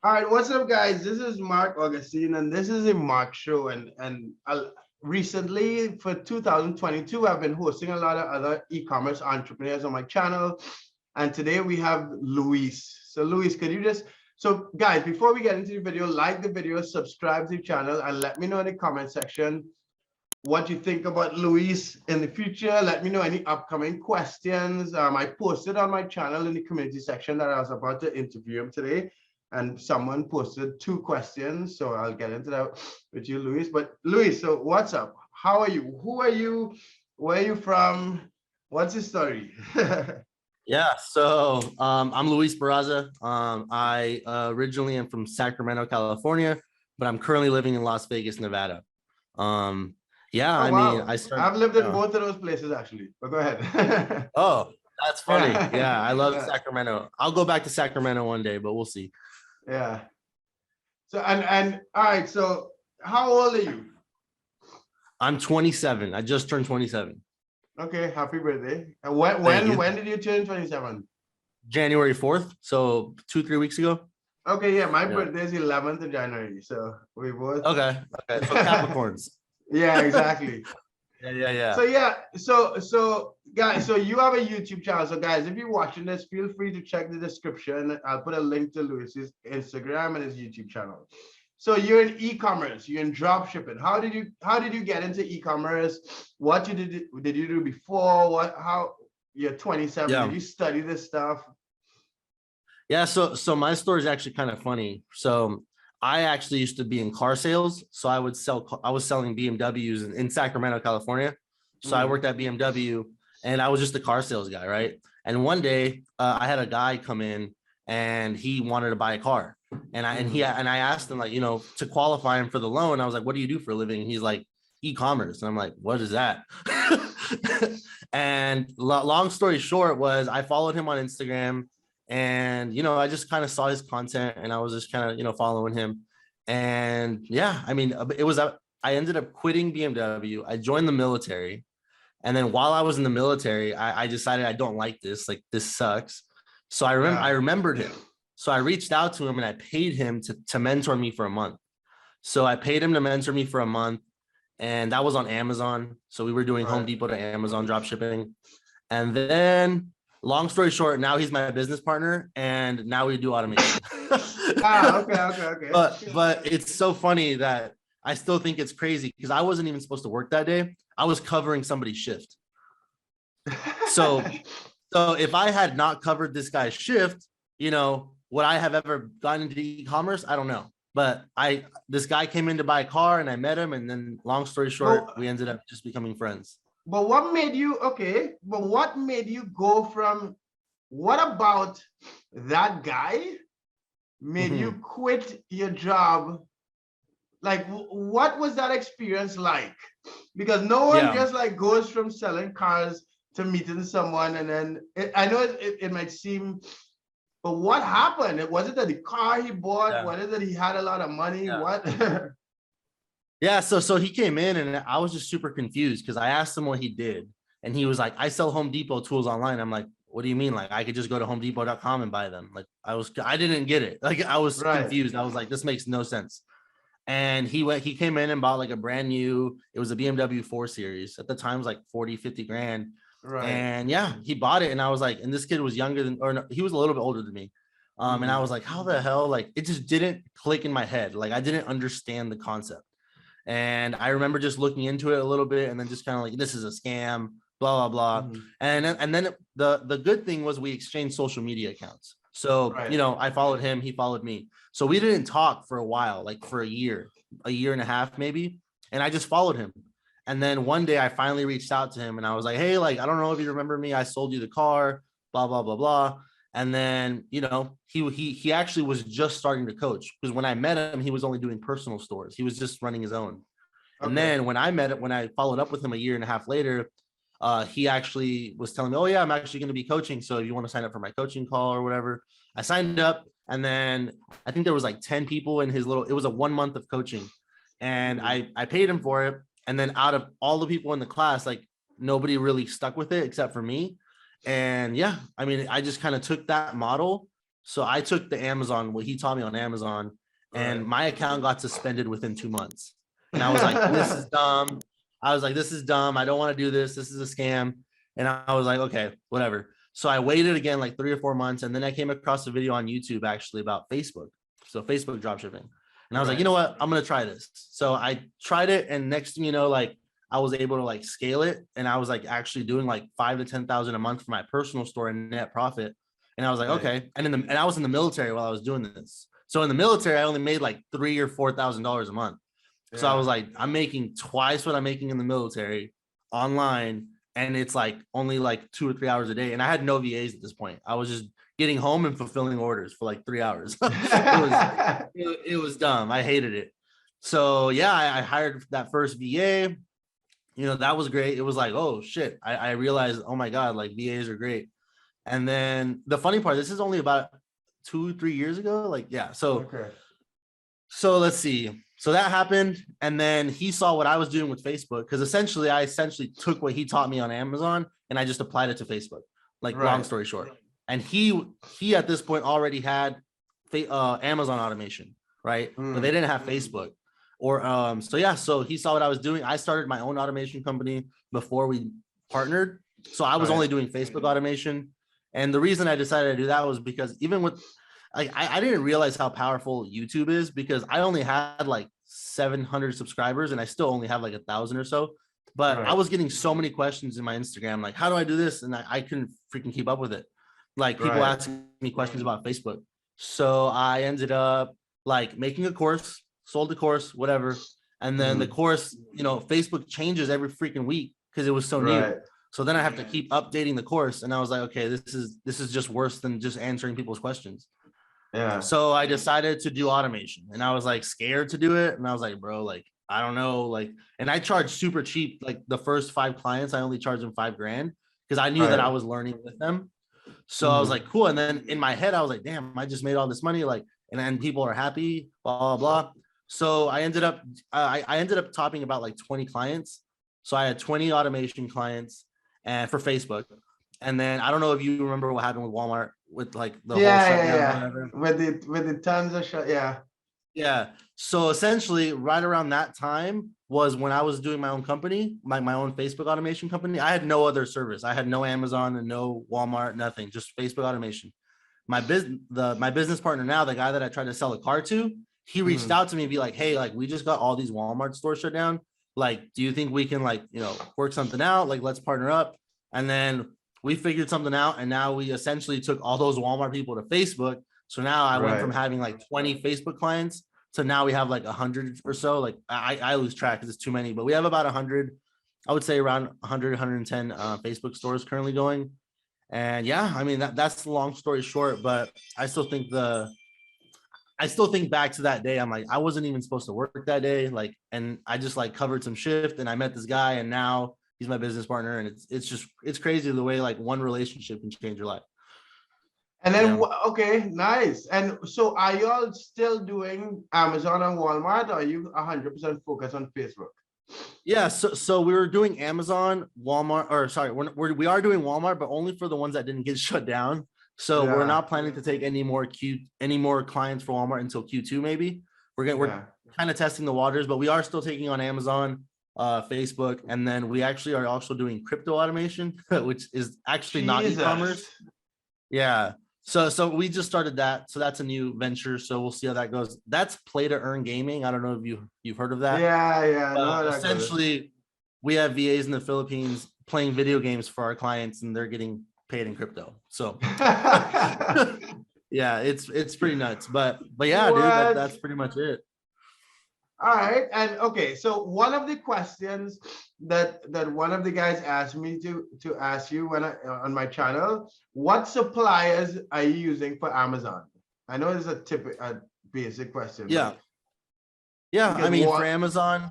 All right, what's up, guys? This is Mark Augustine, and this is a Mark show. And recently, for 2022, I've been hosting a lot of other e-commerce entrepreneurs on my channel. And today we have Luis. So, Luis, could you so guys, before we get into the video, like the video, subscribe to the channel, and let me know in the comment section what you think about Luis in the future. Let me know any upcoming questions. I posted on my channel in the community section that I was about to interview him today, and someone posted 2 questions, so I'll get into that with you, Luis. But Luis, so what's up? How are you? Who are you? Where are you from? What's your story? Yeah, so I'm Luis Barraza. I originally am from Sacramento, California, but I'm currently living in Las Vegas, Nevada. Yeah, Oh, I wow. mean, I've lived in both of those places actually, but go ahead. Oh, that's funny. Yeah. Yeah, I love Yeah. Sacramento. I'll go back to Sacramento one day, but we'll see. Yeah. So and all right, so how old are you? I'm 27. I just turned 27. Okay, happy birthday. And Thank you. when did you turn 27? January 4th, so 2-3 weeks ago. Okay, yeah, my birthday is 11th of January, so we both. Okay, so Capricorns. Yeah, exactly. Yeah. So guys, so you have a YouTube channel. So guys, if you're watching this, feel free to check the description. I'll put a link to Luis's Instagram and his YouTube channel. So you're in e-commerce, you're in drop shipping. How did you get into e-commerce? What did you do before? You're 27, Yeah. Did you study this stuff? Yeah, so my story is actually kind of funny. So I actually used to be in car sales. So I was selling BMWs in Sacramento, California. So I worked at BMW and I was just a car sales guy, right? And one day I had a guy come in and he wanted to buy a car. And I asked him, like, to qualify him for the loan, I was like, what do you do for a living? And he's like, e-commerce. And I'm like, what is that? And long story short was I followed him on Instagram. And, I just kind of saw his content and I was just kind of, following him. And yeah, I mean, I ended up quitting BMW. I joined the military. And then while I was in the military, I decided I don't like this. Like, this sucks. So I remembered him. So I reached out to him and I paid him to mentor me for a month. So I paid him to mentor me for a month. And that was on Amazon. So we were doing Home Depot to Amazon drop shipping. And then, long story short, now he's my business partner, and now we do automation. Okay. But it's so funny that I still think it's crazy because I wasn't even supposed to work that day. I was covering somebody's shift. So if I had not covered this guy's shift, would I have ever gotten into e-commerce? I don't know. But this guy came in to buy a car, and I met him, and then long story short, we ended up just becoming friends. But what made you go from, what about that guy made you quit your job? Like, what was that experience like? Because no one just like goes from selling cars to meeting someone. And then I know it might seem, but what happened? Was it that the car he bought? Was it that he had a lot of money? What? Yeah, so he came in and I was just super confused because I asked him what he did. And he was like, I sell Home Depot tools online. I'm like, what do you mean? Like, I could just go to homedepot.com and buy them. Like, I didn't get it. Like, I was confused. I was like, this makes no sense. And he came in and bought like a brand new, it was a BMW 4 Series. At the time, it was like 40, 50 grand. Right. And yeah, he bought it. And I was like, and this kid was younger than, or no, he was a little bit older than me. And I was like, how the hell? Like, it just didn't click in my head. Like, I didn't understand the concept. And I remember just looking into it a little bit and then just kind of like, this is a scam, blah, blah, blah. And then the good thing was we exchanged social media accounts. So, I followed him, he followed me. So we didn't talk for a while, like for a year and a half, maybe. And I just followed him. And then one day I finally reached out to him and I was like, hey, like, I don't know if you remember me. I sold you the car, blah, blah, blah, blah. And then, he actually was just starting to coach because when I met him, he was only doing personal stores. He was just running his own. Okay. And then when I followed up with him a year and a half later, he actually was telling me, oh yeah, I'm actually going to be coaching. So if you want to sign up for my coaching call or whatever, I signed up. And then I think there was like 10 people in his it was a 1 month of coaching and I paid him for it. And then out of all the people in the class, like nobody really stuck with it except for me. And yeah, I mean, I just kind of took that model. So I took the Amazon, what he taught me on Amazon, and Right. my account got suspended within 2 months. And I was like, this is dumb. I was like, this is dumb. I don't want to do this. This is a scam. And I was like, okay, whatever. So I waited again like 3 or 4 months. And then I came across a video on YouTube actually about Facebook. So Facebook dropshipping. And I was like, you know what? I'm going to try this. So I tried it. And next thing you know, like I was able to like scale it. And I was like actually doing like 5 to 10,000 a month for my personal store and net profit. And I was like, Right. okay. And I was in the military while I was doing this. So in the military, I only made like $3,000 or $4,000 a month. So I was like, I'm making twice what I'm making in the military online. And it's like only like 2 or 3 hours a day. And I had no VAs at this point. I was just getting home and fulfilling orders for like 3 hours. It was dumb. I hated it. So yeah, I hired that first VA. That was great. It was like, oh shit. I realized, oh my God, like VAs are great. And then the funny part, this is only about 2-3 years ago. Like, yeah. So let's see. So that happened. And then he saw what I was doing with Facebook. Because I essentially took what he taught me on Amazon and I just applied it to Facebook. Like, long story short. And he at this point already had Amazon automation, right? But they didn't have Facebook. Or so he saw what I was doing. I started my own automation company before we partnered. So I was only doing Facebook automation. And the reason I decided to do that was because even with like I didn't realize how powerful YouTube is, because I only had like 700 subscribers and I still only have like 1,000 or so. But I was getting so many questions in my Instagram, like, how do I do this? And I couldn't freaking keep up with it. Like people asking me questions about Facebook. So I ended up like making a course, sold the course, whatever. And then the course, Facebook changes every freaking week because it was so new. So then I have to keep updating the course. And I was like, okay, this is just worse than just answering people's questions. Yeah. So I decided to do automation, and I was like scared to do it. And I was like, bro, like, I don't know. Like, and I charged super cheap. Like the first 5 clients, I only charged them $5,000 because I knew that I was learning with them. So I was like, cool. And then in my head, I was like, damn, I just made all this money. Like, and then people are happy, blah, blah, blah. So I ended up topping about like 20 clients. So I had 20 automation clients and for Facebook. And then I don't know if you remember what happened with Walmart with like the whole shutdown. With the tons of Yeah. So essentially right around that time was when I was doing my own company, my own Facebook automation company. I had no other service. I had no Amazon and no Walmart, nothing, just Facebook automation. My business partner now, the guy that I tried to sell a car to, he reached out to me and be like, hey, like we just got all these Walmart stores shut down. Like, do you think we can like, work something out? Like, let's partner up. And then we figured something out. And now we essentially took all those Walmart people to Facebook. So now I went from having like 20 Facebook clients to now we have like 100 or so. Like I lose track because it's too many, but we have about 100, I would say around 100, 110 Facebook stores currently going. And yeah, I mean, that's the long story short, but I still think back to that day. I'm like, I wasn't even supposed to work that day. Like, and I just like covered some shift and I met this guy and now he's my business partner. And it's crazy the way like one relationship can change your life. And then, okay, nice. And so are you all still doing Amazon and Walmart, or are you 100% focused on Facebook? Yeah, so we were doing Amazon, Walmart, or sorry, we are doing Walmart, but only for the ones that didn't get shut down. So we're not planning to take any more clients for Walmart until Q2 maybe. We're kind of testing the waters, but we are still taking on Amazon, Facebook, and then we actually are also doing crypto automation, which is actually not e-commerce. Yeah. So we just started that. So that's a new venture. So we'll see how that goes. That's play to earn gaming. I don't know if you've heard of that. Yeah. Essentially, we have VAs in the Philippines playing video games for our clients, and they're getting paid in crypto. So yeah, it's pretty nuts. But yeah, dude, that's pretty much it. All right. And okay, so one of the questions that one of the guys asked me to ask you when on my channel, what suppliers are you using for Amazon? I know it's a basic question. Yeah. I mean, for Amazon,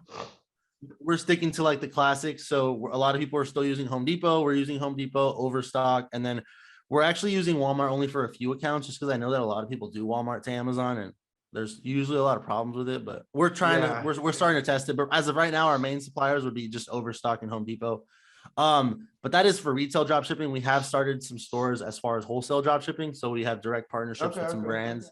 we're sticking to like the classics. So a lot of people are still using Home Depot. We're using Home Depot, Overstock, and then we're actually using Walmart only for a few accounts, just because I know that a lot of people do Walmart to Amazon, and there's usually a lot of problems with it, but we're trying to, we're starting to test it. But as of right now, our main suppliers would be just Overstock and Home Depot. But that is for retail drop shipping. We have started some stores as far as wholesale drop shipping. So we have direct partnerships Okay, with some okay. brands.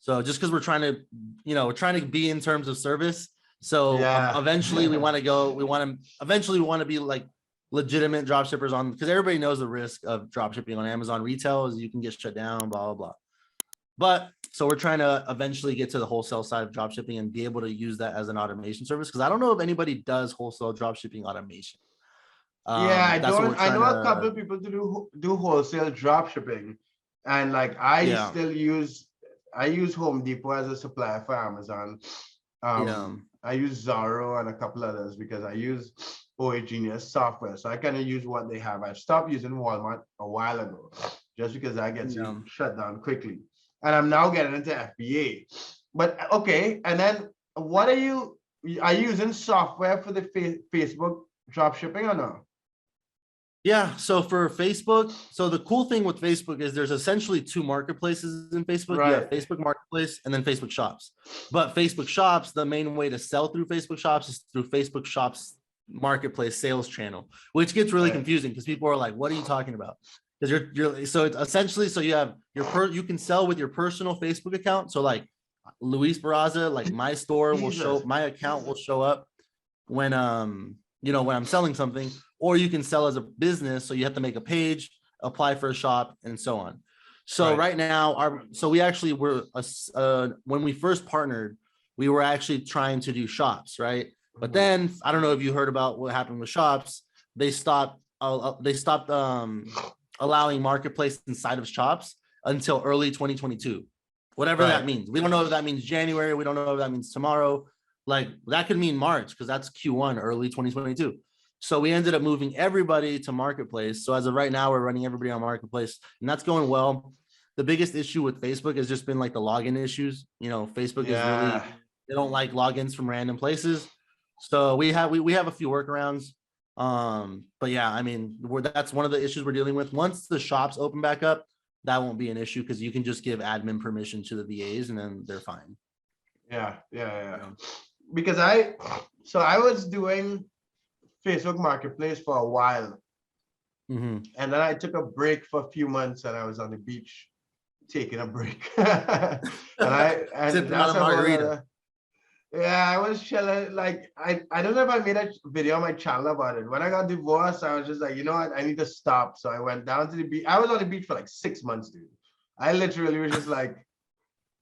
So just because we're trying to, we're trying to be in terms of service. So Yeah. eventually we want to be like legitimate drop shippers on, because everybody knows the risk of drop shipping on Amazon retail is you can get shut down, blah, blah, blah. But so we're trying to eventually get to the wholesale side of drop shipping and be able to use that as an automation service. Because I don't know if anybody does wholesale drop shipping automation. Yeah, I That's what don't. we're I trying know a couple to, of people to do wholesale drop shipping, and like I yeah, still use I use Home Depot as a supplier for Amazon. yeah, I use Zorro and a couple others because I use OA Genius software, so I kind of use what they have. I stopped using Walmart a while ago, just because that gets yeah. you shut down quickly, and I'm now getting into FBA. But okay, and then what are you using software for the Facebook drop shipping or no? Yeah. So for Facebook, so the cool thing with Facebook is there's essentially two marketplaces in Facebook. You have Right. Facebook Marketplace and then Facebook Shops. But Facebook Shops, the main way to sell through Facebook Shops is through Facebook Shops Marketplace sales channel, which gets really Right. confusing because people are like, "What are you talking about?" Because you're so it's essentially so you have you can sell with your personal Facebook account. So like Luis Barraza, like my store will show, Jesus. my account will show up when when I'm selling something, or you can sell as a business. So you have to make a page, apply for a shop, and so on. So Right. right now, so we actually were when we first partnered, we were actually trying to do shops, right? But Mhm. then I don't know if you heard about what happened with shops. They stopped allowing marketplace inside of shops until early 2022, whatever that Right. means. We don't know if that means January. We don't know if that means tomorrow. Like that could mean March because that's Q1 early 2022. So we ended up moving everybody to marketplace. So as of right now, we're running everybody on marketplace, and that's going well. The biggest issue with Facebook has just been like the login issues. Facebook is really, Yeah. they don't like logins from random places. So we have a few workarounds. But yeah, I mean, that's one of the issues we're dealing with. Once the shops open back up, that won't be an issue because you can just give admin permission to the VAs and then they're fine. Yeah. Yeah. Yeah. Because I was doing Facebook Marketplace for a while, Mhm. and then I took a break for a few months, and I was on the beach taking a break. and Sipping on that's a a whole margarita. other. Yeah, I was chilling. Like I don't know if I made a video on my channel about it. When I got divorced, I was just like, you know what, I need to stop. So I went down to the beach. I was on the beach for like 6 months, dude. I literally was just like,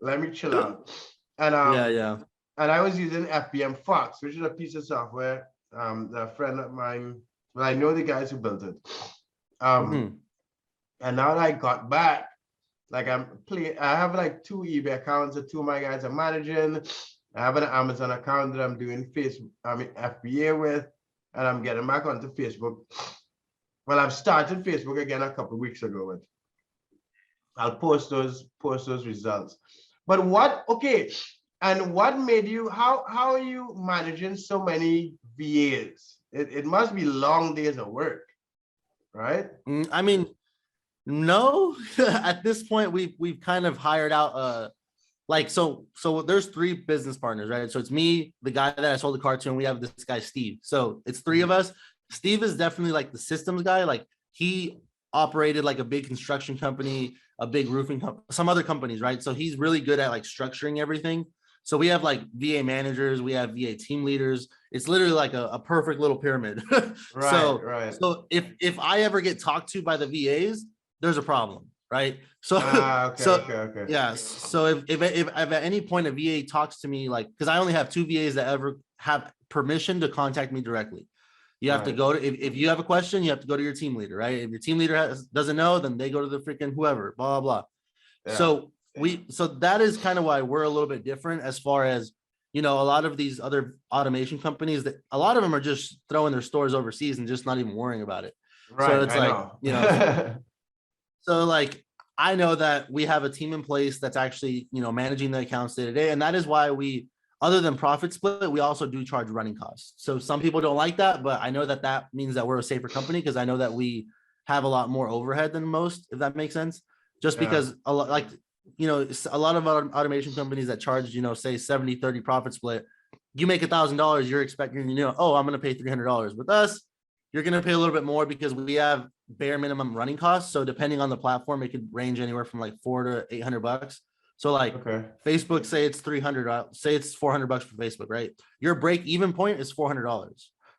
let me chill out. And Yeah, yeah. and I was using FBM Fox, which is a piece of software. A friend of mine, well, I know the guys who built it. Mhm. And now that I got back, like I have like 2 eBay accounts that 2 of my guys are managing. I have an Amazon account that I'm doing FBA with, and I'm getting back onto Facebook. Well, I've started Facebook again a couple of weeks ago. But I'll post those results. But okay, and what made you? How are you managing so many VAs? It must be long days of work, right? I mean, no. At this point, we've kind of hired out so there's 3 business partners, right? So it's me, the guy that I sold the car to, and we have this guy Steve. So it's 3 of us. Steve is definitely like the systems guy. Like he operated like a big construction company, a big roofing company, some other companies, right? So he's really good at like structuring everything. So we have like VA managers, we have VA team leaders. It's literally like a perfect little pyramid. Right, so right. so if I ever get talked to by the VAs, there's a problem, right? So Okay, so okay. yeah. So if at any point a VA talks to me, like, because I only have 2 VAs that ever have permission to contact me directly. You have to Right. go to, if you have a question, you have to go to your team leader, right? If your team leader doesn't know, then they go to the freaking whoever, blah, blah, blah. Yeah. So that is kind of why we're a little bit different as far as, a lot of these other automation companies that a lot of them are just throwing their stores overseas and just not even worrying about it. So Right, it's I like, know. so like, I know that we have a team in place that's actually, managing the accounts day to day. And that is why other than profit split, we also do charge running costs. So some people don't like that, but I know that that means that we're a safer company because I know that we have a lot more overhead than most, if that makes sense. Just Yeah. because a lot, like, a lot of automation companies that charge, say 70-30 profit split, you make $1,000, you're expecting, oh, I'm going to pay $300. With us, you're going to pay a little bit more because we have bare minimum running costs. So depending on the platform, it could range anywhere from like $400 to $800. So like Facebook, say it's 300, say it's $400 for Facebook, right? Your break even point is $400.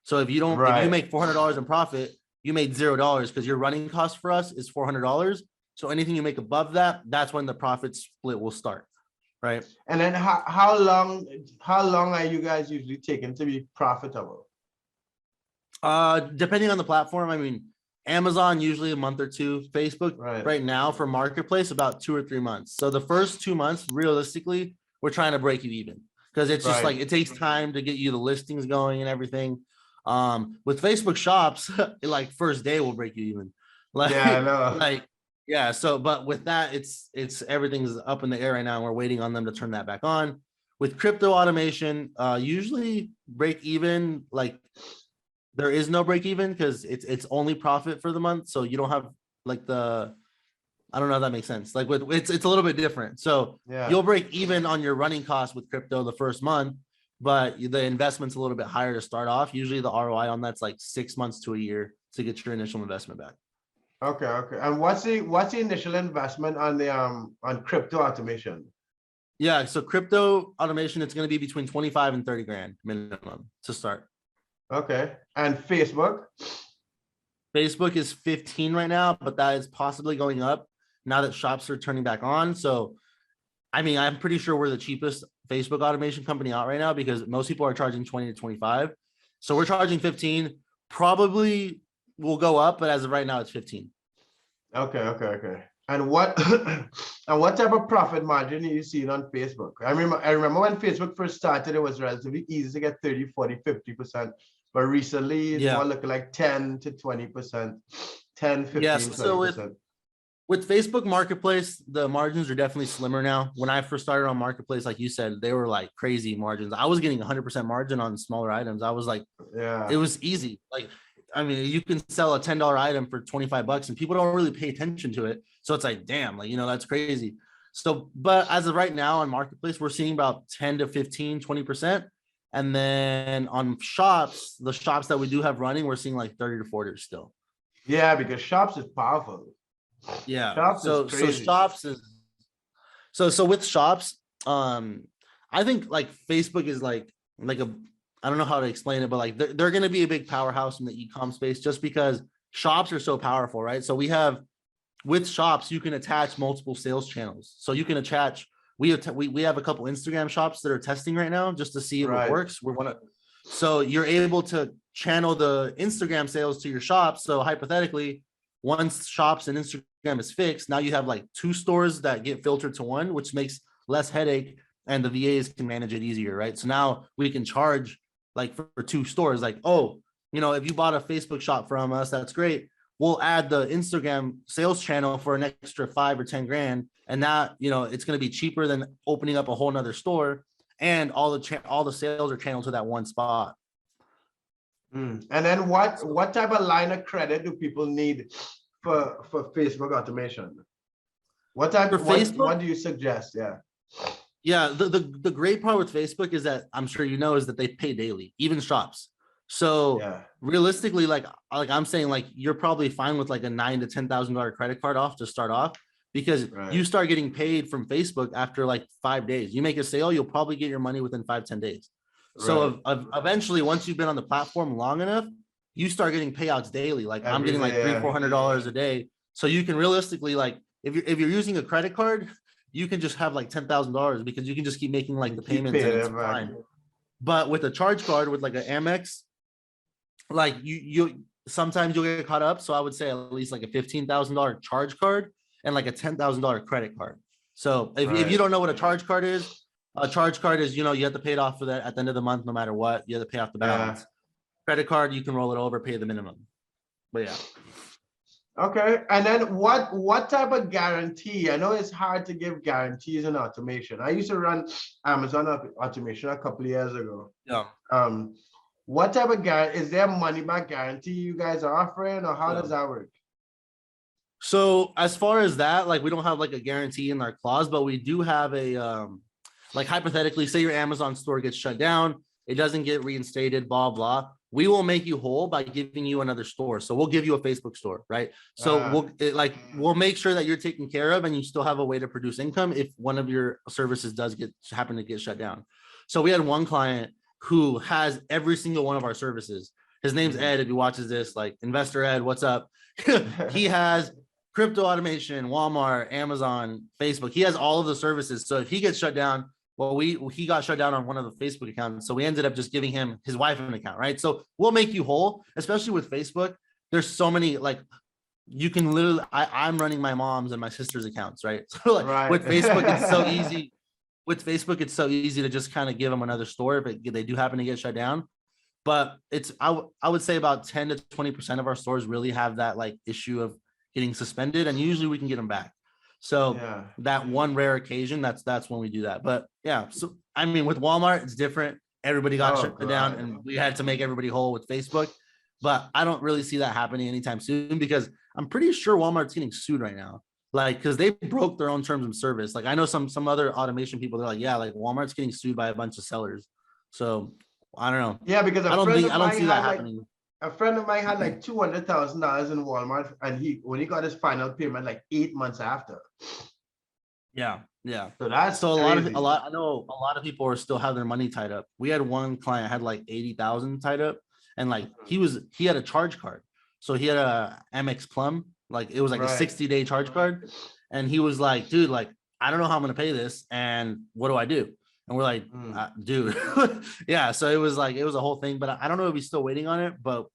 So if you don't, if you make $400 in profit, you made $0 because your running cost for us is $400. So anything you make above that, that's when the profit split will start, right? And then how long are you guys usually taking to be profitable? Depending on the platform, I mean, Amazon usually a month or two. Facebook right now for marketplace about 2 or 3 months. So the first 2 months, realistically, we're trying to break you even because it's just like it takes time to get you the listings going and everything. With Facebook shops, like first day will break you even. Like, yeah, I know. Like yeah. So, but with that, it's everything's up in the air right now. And we're waiting on them to turn that back on. With crypto automation, usually break even like. There is no break even because it's only profit for the month. So you don't have like I don't know if that makes sense. Like with it's a little bit different. So you'll break even on your running costs with crypto the first month, but the investment's a little bit higher to start off. Usually the ROI on that's like 6 months to a year to get your initial investment back. Okay. And what's the initial investment on the on crypto automation? Yeah, so crypto automation, it's going to be between 25 and 30 grand minimum to start. Okay. And Facebook is 15 right now, but that is possibly going up now that shops are turning back on. So, I mean, I'm pretty sure we're the cheapest Facebook automation company out right now because most people are charging 20 to 25. So we're charging 15, probably will go up, but as of right now, it's 15. Okay. And what type of profit margin are you seeing on Facebook? I remember when Facebook first started, it was relatively easy to get 30, 40, 50%. But recently, it's more looking like 10 to 20%, 10, 15, yes. So 20%. With Facebook Marketplace, the margins are definitely slimmer now. When I first started on Marketplace, like you said, they were like crazy margins. I was getting 100% margin on smaller items. I was like, it was easy. Like, I mean, you can sell a $10 item for $25 and people don't really pay attention to it. So it's like, damn, like, that's crazy. So, but as of right now on Marketplace, we're seeing about 10 to 15, 20%. And then on shops, the shops that we do have running, we're seeing like 30 to 40 still. Yeah, because shops is powerful. Yeah. Shops so shops is so with shops, I think like Facebook is like I don't know how to explain it, but like they're going to be a big powerhouse in the e-com space just because shops are so powerful, right? So we have with shops, you can attach multiple sales channels. So you can attach. We have a couple Instagram shops that are testing right now just to see if it works. So you're able to channel the Instagram sales to your shop. So hypothetically, once shops and Instagram is fixed, now you have like 2 stores that get filtered to one, which makes less headache and the VAs can manage it easier, right? So now we can charge like for 2 stores, like, if you bought a Facebook shop from us, that's great. We'll add the Instagram sales channel for an extra 5 or 10 grand. And that, it's going to be cheaper than opening up a whole nother store. And all the sales are channeled to that one spot. And then what type of line of credit do people need for Facebook automation? What do you suggest? Yeah, the great part with Facebook is that I'm sure is that they pay daily, even shops. So realistically, like I'm saying, like you're probably fine with like a $9,000 to $10,000 credit card off to start off because you start getting paid from Facebook after like 5 days. You make a sale, you'll probably get your money within 5-10 days. So eventually, once you've been on the platform long enough, you start getting payouts daily. Like I'm getting like $300-400 a day. So you can realistically, like if you're using a credit card, you can just have like $10,000 because you can just keep making like the payments and it's fine. But with a charge card with like an Amex, like you sometimes you'll get caught up. So I would say at least like a $15,000 charge card and like a $10,000 credit card. So if you don't know what a charge card is you have to pay it off for that at the end of the month, no matter what. You have to pay off the balance. Credit card, you can roll it over, pay the minimum. But yeah. Okay. And then what type of guarantee? I know it's hard to give guarantees in automation. I used to run Amazon automation a couple of years ago. Yeah. What type of guarantee? Is there a money back guarantee you guys are offering, or how does that work? So as far as that, like we don't have like a guarantee in our clause, but we do have a like hypothetically, say your Amazon store gets shut down, it doesn't get reinstated, blah blah. we will make you whole by giving you another store. So we'll give you a Facebook store, right? So we'll make sure that you're taken care of and you still have a way to produce income if one of your services does happen to get shut down. So we had one client who has every single one of our services. His name's Ed. If he watches this, like, Investor Ed, what's up? He has crypto automation, Walmart, Amazon, Facebook. He has all of the services. So if he gets shut down, well, he got shut down on one of the Facebook accounts. So we ended up just giving him his wife an account, right? So we'll make you whole, especially with Facebook. There's so many, like, you can literally, I'm running my mom's and my sister's accounts, right? So like, with Facebook, it's so easy. With Facebook, it's so easy to just kind of give them another store if they do happen to get shut down. But I would say about 10 to 20% of our stores really have that like issue of getting suspended, and usually we can get them back. So that one rare occasion, that's when we do that. But yeah, so I mean, with Walmart, it's different. Everybody got shut down, and we had to make everybody whole with Facebook. But I don't really see that happening anytime soon, because I'm pretty sure Walmart's getting sued right now. Like, because they broke their own terms of service. Like, I know some other automation people, they're like, yeah, like Walmart's getting sued by a bunch of sellers. So I don't know. Yeah, because I don't see that happening. A friend of mine had like $200,000 in Walmart, and when he got his final payment like 8 months after. Yeah. So that's so crazy. I know a lot of people are still have their money tied up. We had one client had like 80,000 tied up, and like he had a charge card. So he had a Amex Plum, like it was like a 60-day charge card, and he was like, dude, like I don't know how I'm gonna pay this, and what do I do? And we're like, dude, yeah. So it was a whole thing, but I don't know if he's still waiting on it, but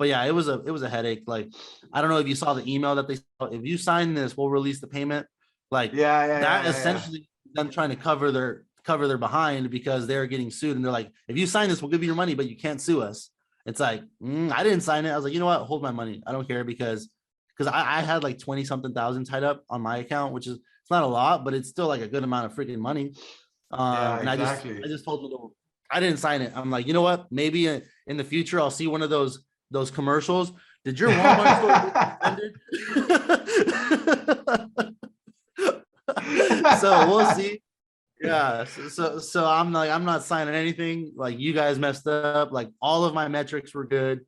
yeah, it was a headache. Like, I don't know if you saw the email that they saw, if you sign this, we'll release the payment. Like essentially them trying to cover their behind, because they're getting sued, and they're like, if you sign this, we'll give you your money, but you can't sue us. It's like, I didn't sign it. I was like, you know what? Hold my money. I don't care, because I had like 20 something thousand tied up on my account, which is, it's not a lot, but it's still like a good amount of freaking money. And I just told them, I didn't sign it. I'm like, you know what? Maybe in the future, I'll see one of those commercials. Did your Walmart store get suspended? So we'll see. Yeah. So I'm like, I'm not signing anything. Like, you guys messed up. Like, all of my metrics were good.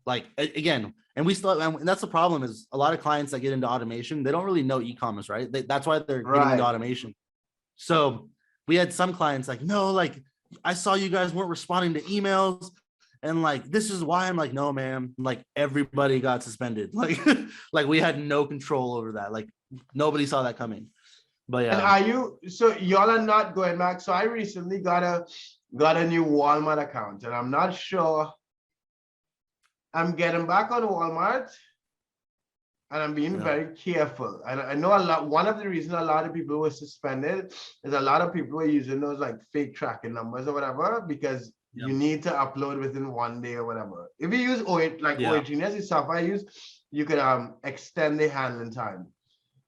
Like, again, and and that's the problem, is a lot of clients that get into automation, they don't really know e-commerce, right? That's why they're getting into automation. So we had some clients like, no, like I saw you guys weren't responding to emails, and like, this is why. I'm like, no, man, like everybody got suspended. Like, like we had no control over that. Like, nobody saw that coming. But yeah. And so y'all are not going back? So I recently got a new Walmart account, and I'm not sure I'm getting back on Walmart, and I'm being very careful. And I know one of the reasons a lot of people were suspended is a lot of people were using those like fake tracking numbers or whatever, because you need to upload within 1 day or whatever. If you use Genius, the software I use, you could extend the handling time.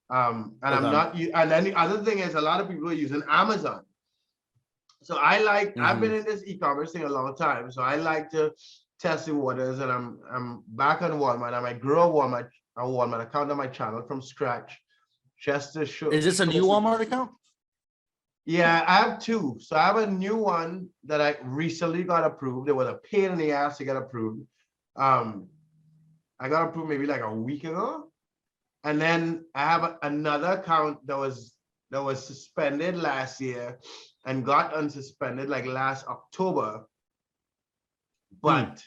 And then the other thing is, a lot of people are using Amazon. So I've been in this e-commerce thing a long time, so I like to test the waters, and I'm back on Walmart. I might grow a Walmart account on my channel from scratch, just to show. Is this a new Walmart account? Yeah, I have two. So I have a new one that I recently got approved. It was a pain in the ass to get approved. I got approved maybe like a week ago. And then I have another account that was suspended last year and got unsuspended like last October. But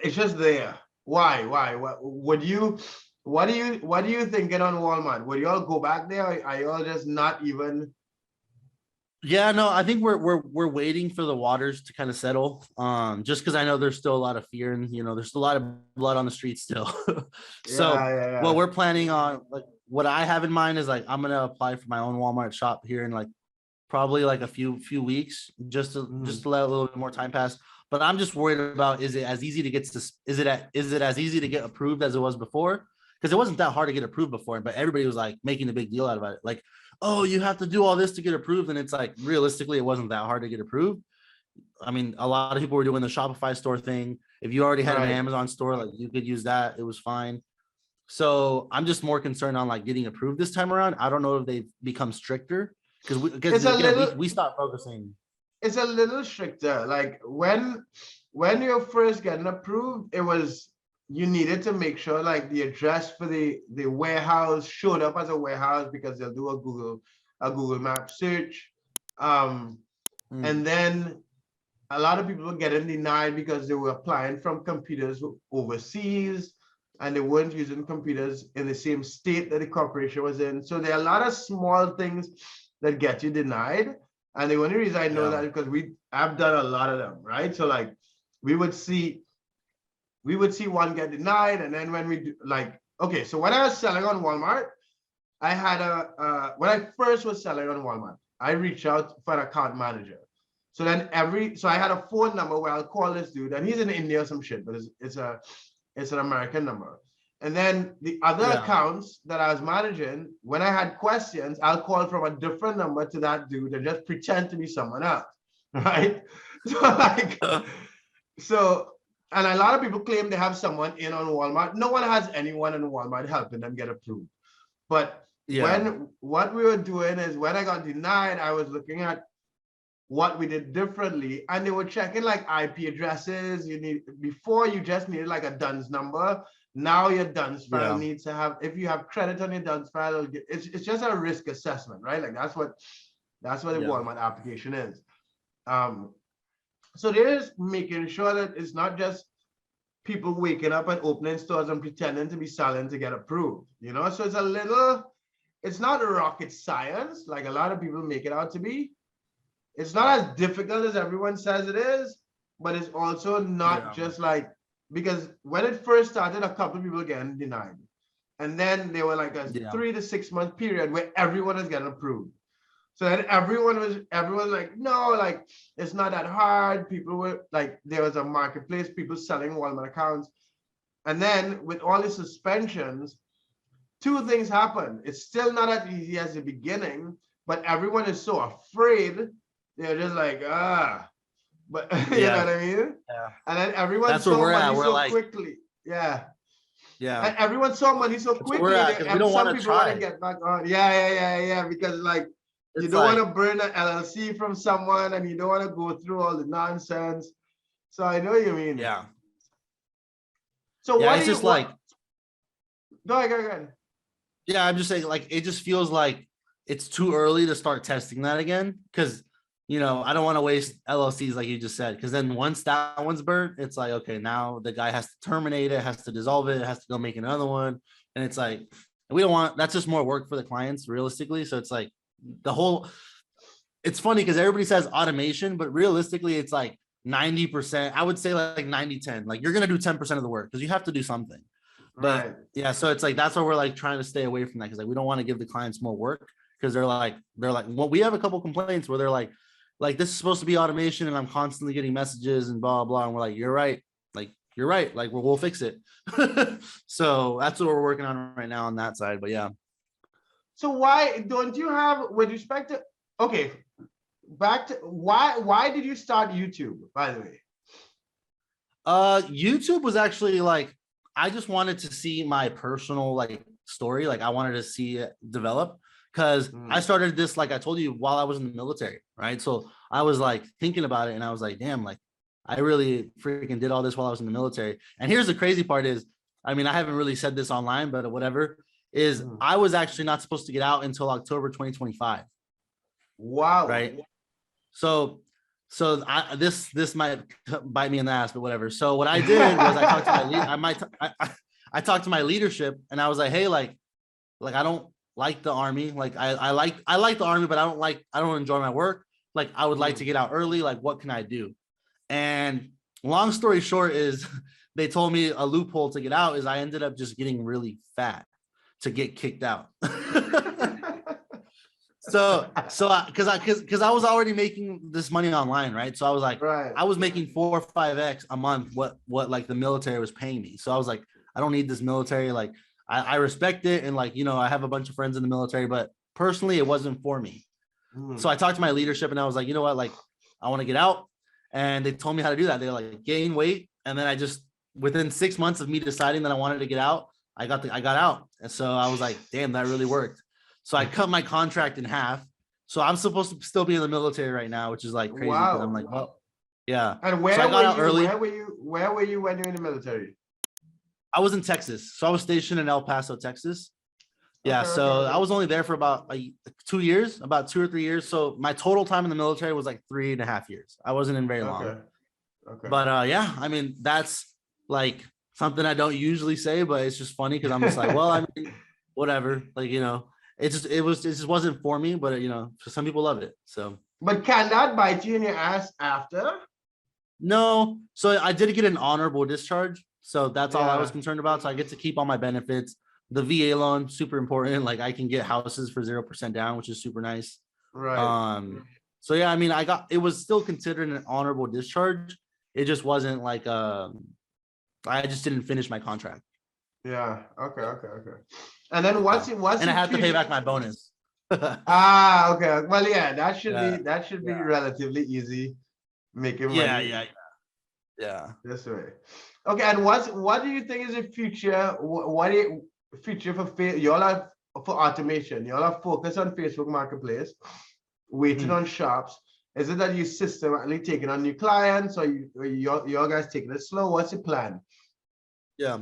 it's just there. Why? What are you thinking on Walmart? Would y'all go back there, or are y'all just not even? Yeah, no, I think we're waiting for the waters to kind of settle. Just because I know there's still a lot of fear, and there's still a lot of blood on the streets still. So what we're planning on, like what I have in mind, is like, I'm gonna apply for my own Walmart shop here in like probably like a few weeks, just to let a little bit more time pass. But I'm just worried about, is it as easy to get as easy to get approved as it was before? Because it wasn't that hard to get approved before, but everybody was like making a big deal out about it. Like, oh, you have to do all this to get approved. And it's like, realistically, it wasn't that hard to get approved. I mean, a lot of people were doing the Shopify store thing. If you already had an Amazon store, like you could use that. It was fine. So I'm just more concerned on like getting approved this time around. I don't know if they've become stricter, because we stopped focusing. It's a little stricter. Like when when you're first getting approved, it was you needed to make sure like the address for the warehouse showed up as a warehouse because they'll do a Google map search. And then a lot of people were getting denied because they were applying from computers overseas and they weren't using computers in the same state that the corporation was in. So there are a lot of small things that get you denied. And the only reason I know that is because I've done a lot of them, right? So like we would see one get denied, and then when we do, like, okay, so when I was selling on Walmart, I had when I first was selling on Walmart, I reached out for an account manager. So then so I had a phone number where I'll call this dude, and he's in India or some shit, but it's an American number. And then the other accounts that I was managing, when I had questions, I'll call from a different number to that dude and just pretend to be someone else, right? So like, and a lot of people claim they have someone in on Walmart. No one has anyone in Walmart helping them get approved. But what we were doing is when I got denied, I was looking at what we did differently, and they were checking like IP addresses. Before you just needed like a DUNS number. Now your DUNS file needs to have, if you have credit on your DUNS file, it's just a risk assessment, right? Like that's what the Walmart application is. So there's making sure that it's not just people waking up and opening stores and pretending to be selling to get approved, So it's not rocket science like a lot of people make it out to be. It's not as difficult as everyone says it is, but it's also not just like, because when it first started, a couple of people getting denied. And then there were like a 3 to 6 month period where everyone is getting approved. So then everyone was like, no, like it's not that hard. People were like, there was a marketplace, people selling Walmart accounts. And then with all the suspensions, two things happened. It's still not as easy as the beginning, but everyone is so afraid. They're just like, but you know what I mean? Yeah. And then everyone saw money so quickly. Yeah. Yeah. And everyone saw money so quickly. And some people want to get back on. Yeah. Because like, you don't want to burn an LLC from someone, and you don't want to go through all the nonsense. So I know what you mean. Yeah. So what it's just like, go ahead. Yeah, I'm just saying, like, it just feels like it's too early to start testing that again, because I don't want to waste LLCs like you just said, because then once that one's burnt, it's like, okay, now the guy has to terminate it, has to dissolve it, has to go make another one, and it's like we don't want. That's just more work for the clients, realistically. So it's like it's funny because everybody says automation, but realistically it's like 90%. I would say like 90-10. Like you're gonna do 10% of the work because you have to do something. But so it's like that's why we're like trying to stay away from that, because like we don't want to give the clients more work, because they're like, well, we have a couple complaints where they're like this is supposed to be automation and I'm constantly getting messages and blah blah, and we're like, you're right, like we'll fix it. So that's what we're working on right now on that side. But yeah. So why don't you have, with respect to, okay, back to why did you start YouTube, by the way? YouTube was actually like, I just wanted to see my personal like story. Like I wanted to see it develop, because I started this, like I told you, while I was in the military, right? So I was like thinking about it and I was like, damn, like I really freaking did all this while I was in the military. And here's the crazy part is, I mean, I haven't really said this online, but whatever, is I was actually not supposed to get out until October 2025. Wow. Right. So this might bite me in the ass, but whatever. So what I did was I talked to I talked to my leadership, and I was like, hey, like I don't like the Army. Like I like the Army, but I don't enjoy my work. Like I would like to get out early. Like what can I do? And long story short is they told me a loophole to get out is I ended up just getting really fat to get kicked out. So because I was already making this money online, right? So I was like, I was making 4 or 5x a month what like the military was paying me. So I was like, I don't need this military. Like I respect it, and like I have a bunch of friends in the military, but personally it wasn't for me. So I talked to my leadership and I was like, you know what, like I want to get out, and they told me how to do that. They're like, gain weight, and then I just, within 6 months of me deciding that I wanted to get out, I got out. And so I was like, damn, that really worked. So I cut my contract in half. So I'm supposed to still be in the military right now, which is like crazy, because I'm like, well, Yeah. And So where I were got out you? early. Where were you when you were in the military? I was in Texas. So I was stationed in El Paso, Texas. Yeah. Okay, okay, So I okay. was only there for about 2 years, about 2 or 3 years. So my total time in the military was like 3.5 years. I wasn't in very long. Okay. Okay. But yeah, I mean, that's like something I don't usually say, but it's just funny because I'm just like, well, I mean, whatever. Like, it just wasn't for me, but some people love it. So But can that bite you in your ass after? no. So I did get an honorable discharge. So that's all I was Yeah. concerned about. So I get to keep all my benefits. The VA loan, super important. Like I can get houses for 0% down, which is super nice. Right. So yeah, I mean, it was still considered an honorable discharge. It just wasn't like I just didn't finish my contract. Yeah. Okay. Okay. Okay. And then And I have to pay back my bonus. Okay. Well, yeah, Yeah, that should be yeah, relatively easy making yeah, money yeah, yeah. this way. Okay. And what do you think is the future? What do you future for y'all are for automation? Y'all are focused on Facebook Marketplace, waiting Mhm. on shops. Is it that you systematically taking on new clients, or y'all guys taking it slow? What's the plan? Yeah.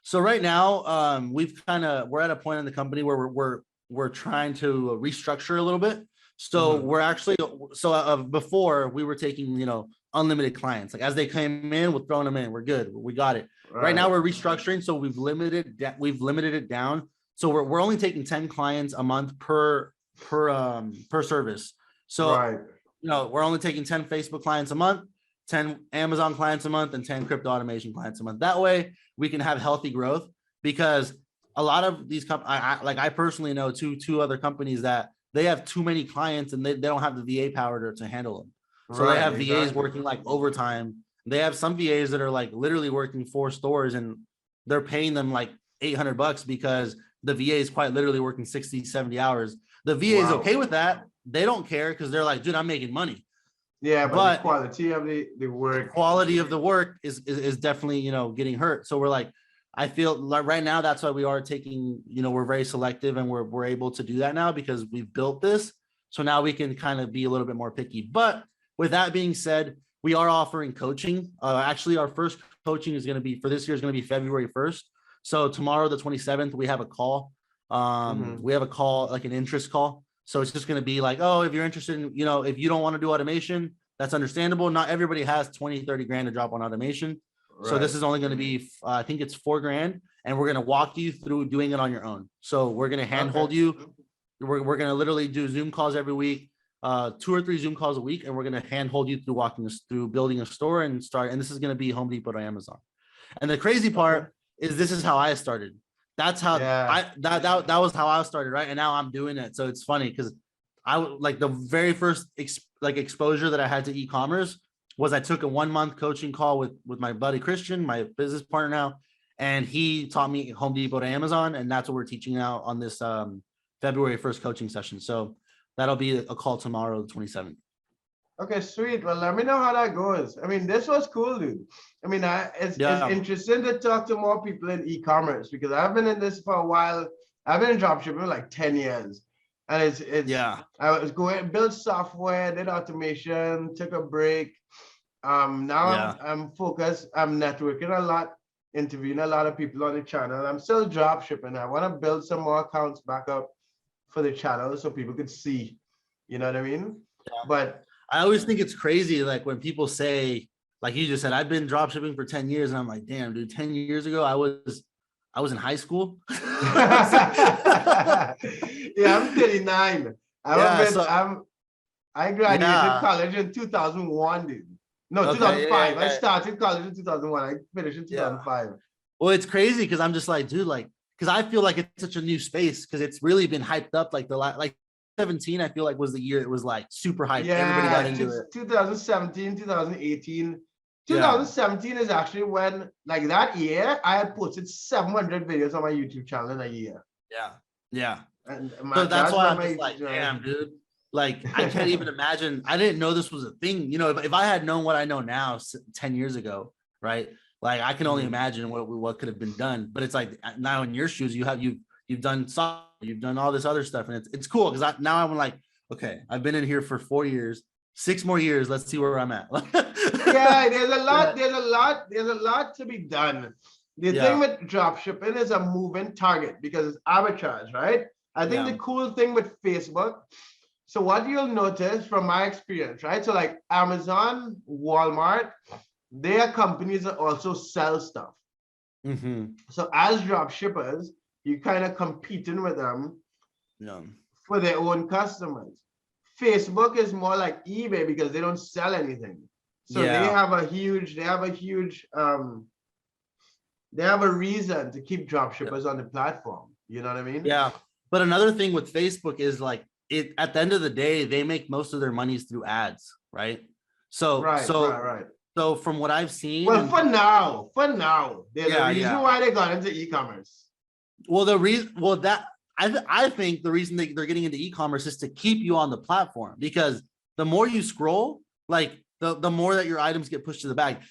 So right now, we're at a point in the company where we're trying to restructure a little bit. So Mhm. we're actually before we were taking unlimited clients. Like as they came in, we're throwing them in. We're good. We got it. Right now Right. we're restructuring, so we've limited it down. So we're only taking 10 clients a month per service. So Right. we're only taking 10 Facebook clients a month, 10 Amazon clients a month, and 10 crypto automation clients a month. That way we can have healthy growth, because a lot of these I personally know two other companies that they have too many clients and they don't have the VA power to handle them. So they Right. have VAs Exactly. working like overtime. They have some VAs that are like literally working 4 stores and they're paying them like $800 because the VA is quite literally working 60, 70 hours. The VA is Wow. okay with that. They don't care because they're like, dude, I'm making money. Yeah, but the But quality of the the work. quality of the work is definitely getting hurt. So we're like, I feel like right now that's why we are taking, we're very selective and we're able to do that now because we've built this. So now we can kind of be a little bit more picky. But with that being said, we are offering coaching. Actually, our first coaching is going to be for this year is going to be February 1st. So tomorrow, the 27th, we have a call. Mhm. We have a call, like an interest call. So it's just going to be like, oh, if you're interested in, if you don't want to do automation, that's understandable. Not everybody has 20, 30 grand to drop on automation. So Right. this is only going to be, I think it's 4 grand, and we're going to walk you through doing it on your own. So we're going to Okay. handhold you. We're going to literally do Zoom calls every week, 2 or 3 Zoom calls a week, and we're going to handhold you through walking us through building a store and start. And this is going to be Home Depot to Amazon. And the crazy Okay. part is this is how I started. That's how Yeah. that was how I started, right? And now I'm doing it. So it's funny because I like the very first exposure that I had to e-commerce was I took a 1 month coaching call with my buddy Christian, my business partner now, and he taught me Home Depot to Amazon, and that's what we're teaching now on this February 1st coaching session. So that'll be a call tomorrow, the 27th. Okay, sweet. Well, let me know how that goes. I mean, this was cool, dude. I mean, it's Yeah, interesting to talk to more people in e-commerce because I've been in this for a while. I've been in dropshipping like 10 years. And it's yeah, I was going build software, did automation, took a break. Now yeah. I'm focused. I'm networking a lot, interviewing a lot of people on the channel. I'm still drop shipping. I want to build some more accounts back up for the channel so people could see. You know what I mean? But I always think it's crazy, like when people say, like you just said, I've been drop shipping for 10 years, and I'm like, damn, dude, 10 years ago, I was in high school. yeah, I'm 39. Yeah, so I graduated yeah, college in 2001, dude. No, okay, yeah, 2005. I yeah, started college in 2001. I finished in yeah. 2005. Well, it's crazy because I'm just like, dude, like, because I feel like it's such a new space because it's really been hyped up. Like like 17, I feel like was the year it was like super hyped. Everybody got Yeah, into it. 2017, 2018. Yeah, 2017 is actually when, like that year, I had posted 700 videos on my YouTube channel in a year. yeah, yeah. And So that's that's why when I'm my just YouTube like, channel. damn, dude. Like, I can't even imagine. I didn't know this was a thing. If I had known what I know now 10 years ago, right? Like, I can only Mhm. imagine what could have been done. But it's like now in your shoes, you've done software, you've done all this other stuff, and it's cool because now I'm like, okay, I've been in here for 4 years. 6 more years. Let's see where I'm at. Yeah, there's a lot to be done. The thing with dropshipping is a moving target because it's arbitrage, right? I think the cool thing with Facebook, so what you'll notice from my experience, right? So like Amazon, Walmart, they are companies that also sell stuff. So as drop shippers, you kind of competing with them for their own customers. Facebook is more like eBay because they don't sell anything. So they have a huge reason to keep drop shippers on the platform. You know what I mean? Yeah. But another thing with Facebook is like it at the end of the day, they make most of their monies through ads, right? So right. So from what I've seen, well, for now, there's a reason why they got into e-commerce. Well, I think the reason they're getting into e-commerce is to keep you on the platform, because the more you scroll, like the more that your items get pushed to the back.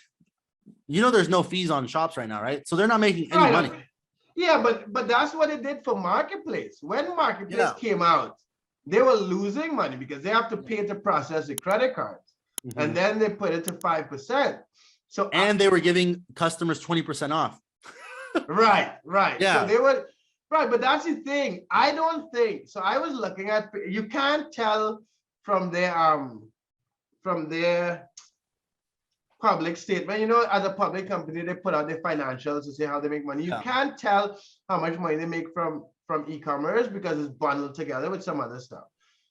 There's no fees on shops right now, right? So they're not making any money. Yeah, but that's what it did for Marketplace. When Marketplace came out, they were losing money because they have to pay to process the credit cards. And then they put it to 5%. So they were giving customers 20% off. Right. Yeah. So they were right, but that's the thing. I don't think so. I was looking at, you can't tell from their public statement. As a public company, they put out their financials to say how they make money. You can't tell how much money they make from e-commerce because it's bundled together with some other stuff.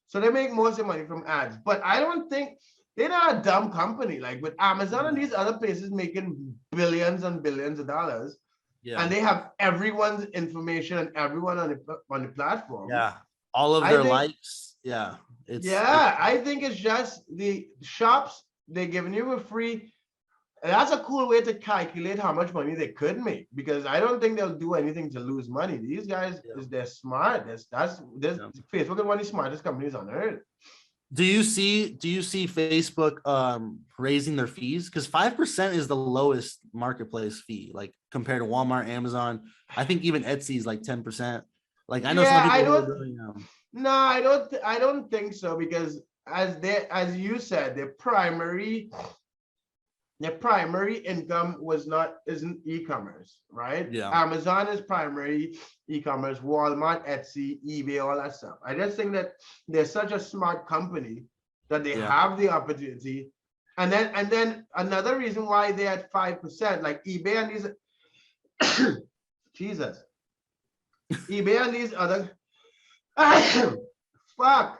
So they make most of the money from ads. But I don't think they're not a dumb company. Like with Amazon and these other places making billions and billions of dollars. And they have everyone's information and everyone on the platform. Yeah. All of their likes. Yeah. I think it's just the shops, they're giving you a free. And that's a cool way to calculate how much money they could make, because I don't think they'll do anything to lose money. These guys, they're smart. Facebook is one of the smartest companies on earth. Do you see Facebook raising their fees? Because 5% is the lowest marketplace fee, like compared to Walmart, Amazon. I think even Etsy is like 10%. Like I know some people No, I don't think so, because as you said, their primary income isn't e-commerce, right? Yeah. Amazon is primary e-commerce, Walmart, Etsy, eBay, all that stuff. I just think that they're such a smart company that they have the opportunity. And then another reason why they're at 5%, like eBay and these Jesus. eBay and these other fuck.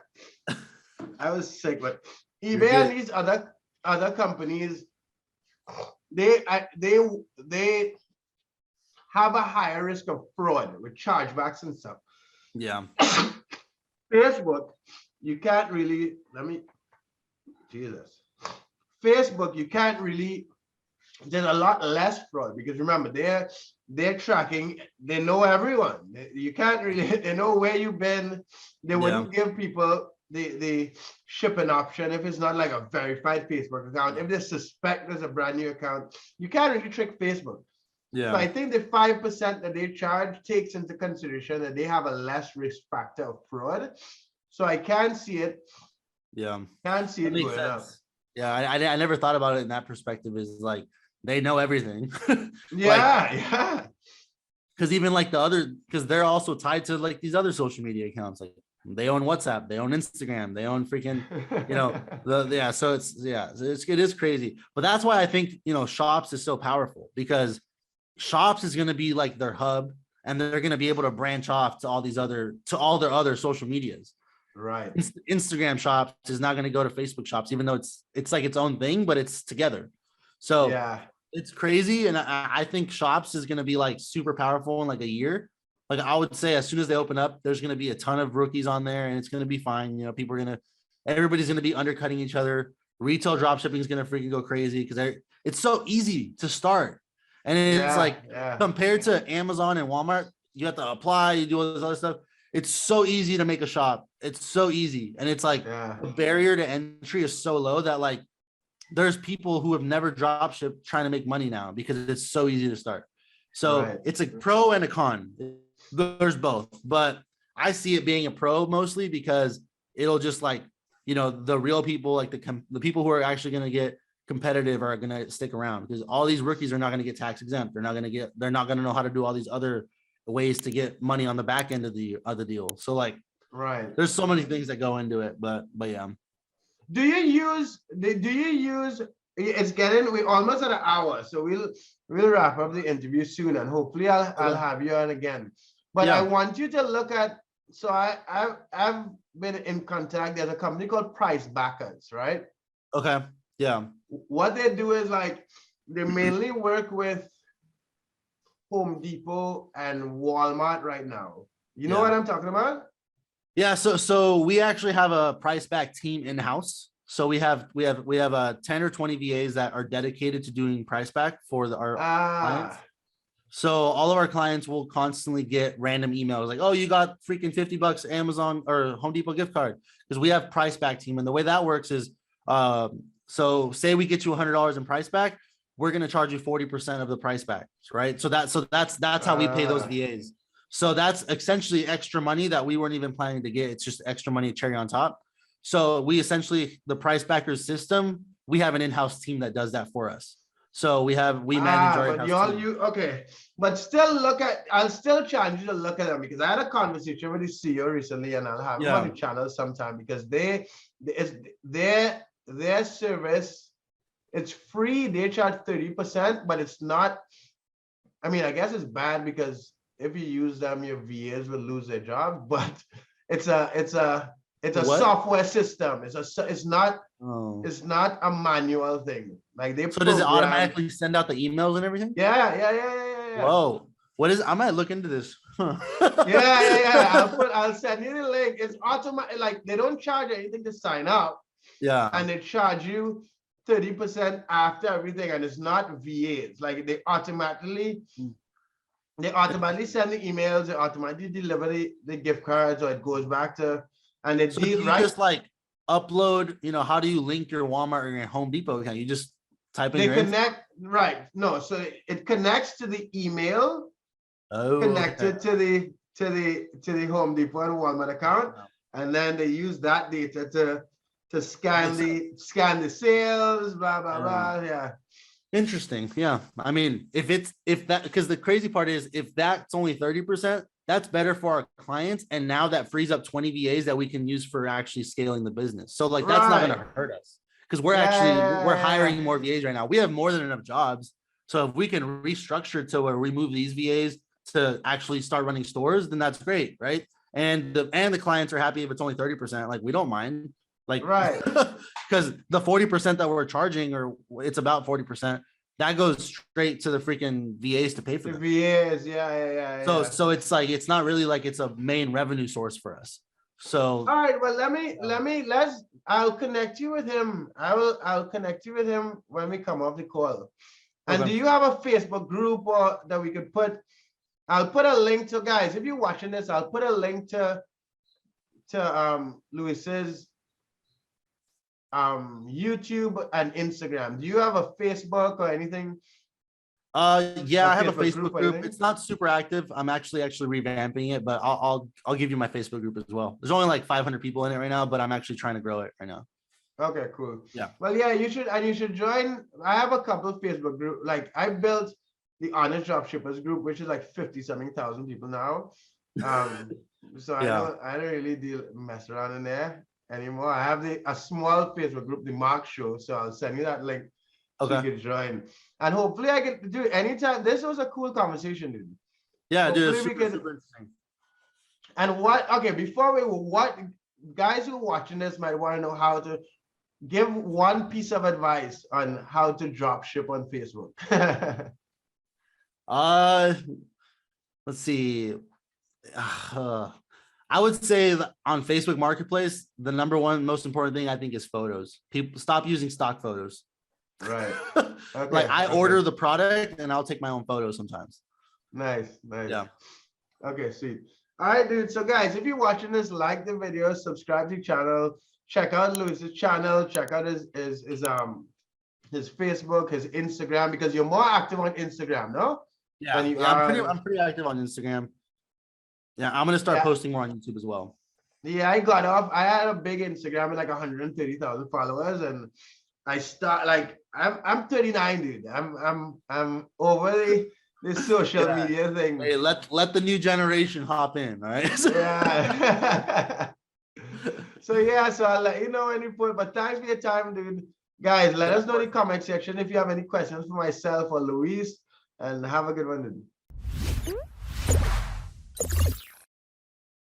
I was sick, but eBay and these other companies, they have a higher risk of fraud with chargebacks and stuff. Yeah. Facebook, you can't really, Facebook, you can't really, there's a lot less fraud, because remember, they're tracking, they know everyone. You can't really, they know where you've been. They wouldn't give people the shipping option if it's not like a verified Facebook account. If they suspect there's a brand new account, you can't really trick Facebook. So I think the 5% that they charge takes into consideration that they have a less risk factor of fraud. So I can see it. Yeah. Can't see it going up. Yeah, I never thought about it in that perspective. Is like they know everything. Yeah. Because even like because they're also tied to like these other social media accounts. Like they own WhatsApp, they own Instagram, they own freaking, so it is crazy. But that's why I think, shops is so powerful, because shops is going to be like their hub, and they're going to be able to branch off to all their other social medias. Right. Instagram shops is not going to go to Facebook shops, even though it's like its own thing, but it's together. So it's crazy. And I think shops is going to be like super powerful in like a year. Like I would say, as soon as they open up, there's going to be a ton of rookies on there, and it's going to be fine. Everybody's going to be undercutting each other. Retail dropshipping is going to freaking go crazy because it's so easy to start. And it's compared to Amazon and Walmart, you have to apply, you do all this other stuff. It's so easy to make a shop. It's so easy. And it's like the barrier to entry is so low that like there's people who have never dropshipped trying to make money now because it's so easy to start. So it's a pro and a con. There's both, but I see it being a pro mostly because it'll just like you know, the real people, like the people who are actually going to get competitive are going to stick around, because all these rookies are not going to get tax exempt. They're not going to know how to do all these other ways to get money on the back end of the deal. So like, Right. there's so many things that go into it, but yeah. Do you use, it's getting, we almost at an hour, so we'll wrap up the interview soon, and hopefully I'll have you on again. But I want you to look at, so I've been in contact, there's a company called Price Backers, right? Okay. Yeah. What they do is like, they mainly work with Home Depot and Walmart right now. You know what I'm talking about? Yeah, so we actually have a price back team in-house. So we have 10 or 20 VAs that are dedicated to doing price back for our clients. So all of our clients will constantly get random emails like, oh, you got freaking $50 Amazon or Home Depot gift card, because we have price back team. And the way that works is, so say we get you $100 in price back, we're going to charge you 40% of the price back, right? So that's how we pay those VAs. So that's essentially extra money that we weren't even planning to get. It's just extra money, cherry on top. So we essentially, the price backers system, we have an in-house team that does that for us. So we manage our in-house team. Okay. But still I'll still challenge you to look at them, because I had a conversation with the CEO recently, and I'll have them on the channel sometime, because their service, it's free. They charge 30%, but it's not, I mean, I guess it's bad because if you use them, your VAs will lose their job, but it's a software system. It's not a manual thing. Like they does it automatically send out the emails and everything? Yeah. Whoa. What is, I might look into this. Yeah. I'll send you the link. It's automatic, like they don't charge anything to sign up. Yeah. And they charge you 30% after everything, and it's not VAs. Like they automatically send the emails, they automatically deliver the gift cards, or it goes back to, and they just like upload, you know, how do you link your Walmart or your Home Depot account? You just type in they connect info? Right. No, so it connects to the email, connected to the Home Depot and Walmart account, and then they use that data to scan the sales, blah blah blah. Yeah. Interesting. Yeah. I mean, because the crazy part is, if that's only 30%, that's better for our clients. And now that frees up 20 VAs that we can use for actually scaling the business. So like, that's not going to hurt us, because we're hiring more VAs right now. We have more than enough jobs. So if we can restructure to where we move these VAs to actually start running stores, then that's great. Right. And the clients are happy if it's only 30%, like we don't mind. Like, right, because the 40% that we're charging, or it's about 40%, that goes straight to the freaking VAs to pay for the VAs. Yeah. So it's like, it's not really like it's a main revenue source for us. So all right, well, I'll connect you with him. I'll connect you with him when we come off the call. And do you have a Facebook group or that we could put? I'll put a link to, guys, if you're watching this, I'll put a link to Luis's YouTube and Instagram. Do you have a Facebook or anything? Yeah, I have a Facebook group. It's not super active. I'm actually revamping it, but I'll give you my Facebook group as well. There's only like 500 people in it right now, but I'm actually trying to grow it right now. Okay, cool. Yeah. Well, yeah, you should join. I have a couple of Facebook groups. Like I built the Honest Dropshippers group, which is like 50-something thousand people now. So I don't really mess around in there anymore. I have a small Facebook group, the Mark Show. So I'll send you that link so you can join. And hopefully I can do it anytime. This was a cool conversation, dude. Yeah, hopefully dude. Super interesting. And before what guys who are watching this might want to know how to give one piece of advice on how to drop ship on Facebook. Let's see. I would say on Facebook Marketplace, the number one most important thing I think is photos. People stop using stock photos. Right. Okay, like I order the product and I'll take my own photos sometimes. Nice. Yeah. Okay, sweet. All right, dude. So guys, if you're watching this, like the video, subscribe to the channel, check out Luis's channel, check out his Facebook, his Instagram, because you're more active on Instagram, no? Yeah, I'm pretty active on Instagram. Yeah, I'm gonna start posting more on YouTube as well. Yeah, I got off. I had a big Instagram with like 130,000 followers, and I start like I'm 39, dude. I'm over the social Yeah. media thing. Hey, let the new generation hop in, all right? Yeah. So yeah, so I'll let you know when you put. But thanks for your time, dude. Guys, let Yeah, us of know in the course. comment section if you have any questions for myself or Luis, and have a good one, dude.